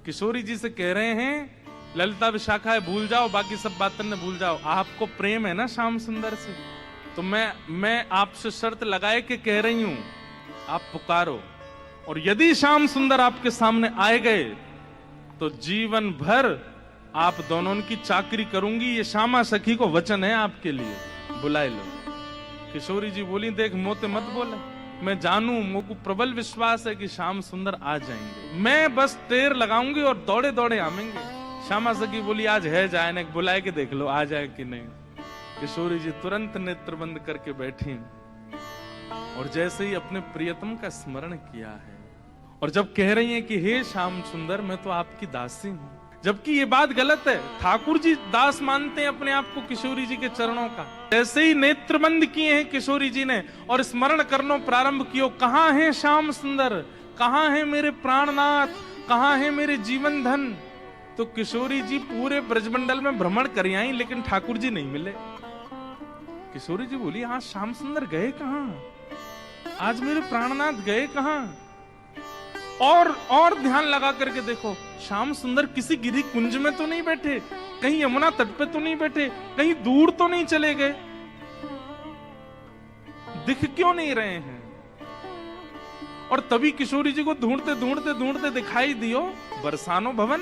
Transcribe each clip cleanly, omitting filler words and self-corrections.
किशोरी जी से कह रहे हैं ललिता विशाखा है भूल जाओ, बाकी सब बातें न भूल जाओ। आपको प्रेम है ना श्याम सुंदर से, तो मैं आपसे शर्त लगाए के कह रही हूं, आप पुकारो, और यदि श्याम सुंदर आपके सामने आए गए तो जीवन भर आप दोनों की चाकरी करूंगी। ये श्यामा सखी को वचन है आपके लिए, बुलाए लो। किशोरी जी बोली, देख मोते मत बोले, मैं जानू, मुझको प्रबल विश्वास है कि श्याम सुंदर आ जाएंगे, मैं बस टेर लगाऊंगी और दौड़े दौड़े आवेंगे। श्यामा सखी बोली, आज है जाए ना, बुलाए के देख लो आ जाए कि नहीं। किशोरी जी तुरंत नेत्र बंद करके बैठी और जैसे ही अपने प्रियतम का स्मरण किया है, और जब कह रही हैं कि हे श्याम सुंदर मैं तो आपकी दासी हूं, जबकि ये बात गलत है। ठाकुर जी दास मानते हैं अपने आप को किशोरी जी के चरणों का। जैसे ही नेत्र बंद किए हैं किशोरी जी ने और स्मरण करना प्रारंभ किया, कहां है श्याम सुंदर, कहां है मेरे प्राणनाथ, कहां है मेरे जीवन धन। तो किशोरी जी पूरे ब्रजमंडल में भ्रमण कर आई, लेकिन ठाकुर जी नहीं मिले। किशोरी जी बोली, आज श्याम सुंदर गए कहां, आज मेरे प्राणनाथ गए कहां। और ध्यान लगा करके देखो, श्याम सुंदर किसी गिरी कुंज में तो नहीं बैठे, कहीं यमुना तट पे तो नहीं बैठे, कहीं दूर तो नहीं चले गए, दिख क्यों नहीं रहे हैं। और तभी किशोरी जी को ढूंढते ढूंढते ढूंढते दिखाई दियो बरसानो भवन।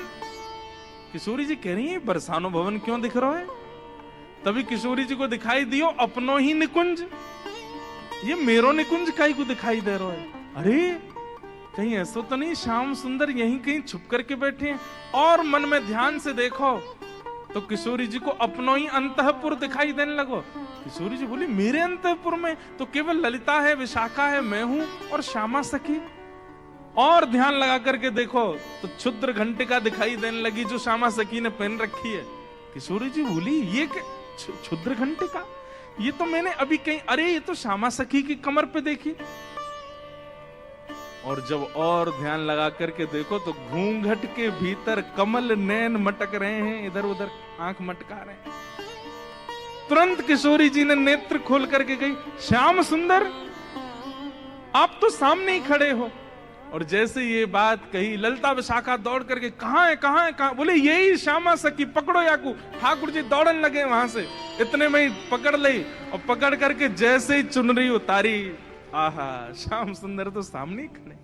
किशोरी जी कह रही है बरसानो भवन क्यों दिख रहा है। तभी किशोरी जी को दिखाई दियो अपनो ही निकुंज, ये मेरो निकुंज काई को दिखाई दे रहा है। अरे कहीं ऐसा तो नहीं श्याम सुंदर यहीं कहीं छुप करके बैठे हैं। और मन में ध्यान से देखो तो किशोरी जी को अपनो ही अंतःपुर दिखाई देने लगो। किशोरी जी बोली, मेरे अंतःपुर में तो केवल ललिता है, विशाखा है, मैं हूं और श्यामा सखी। और ध्यान लगा करके देखो तो क्षुद्र घंटिका दिखाई देने लगी जो श्यामा सखी ने पहन रखी है। किशोरी जी बोली, ये क्षुद्र घंटिका, ये तो मैंने अभी कहीं, अरे ये तो श्यामा सखी की कमर पे देखी। और जब और ध्यान लगा करके देखो तो घूंघट के भीतर कमल नैन मटक रहे हैं, इधर उधर आंख मटका रहे हैं। तुरंत किशोरी जी ने नेत्र खोल करके गई, श्याम सुंदर आप तो सामने ही खड़े हो। और जैसे ये बात कही ललिता विशाखा दौड़ करके, कहां है कहां है कहां, बोले यही श्यामा सखी, पकड़ो याकू। ठाकुर जी दौड़न लगे वहां से, इतने में ही पकड़ ली और पकड़ करके जैसे ही चुनरी उतारी, आहा श्याम सुंदर तो सामने ही खड़े।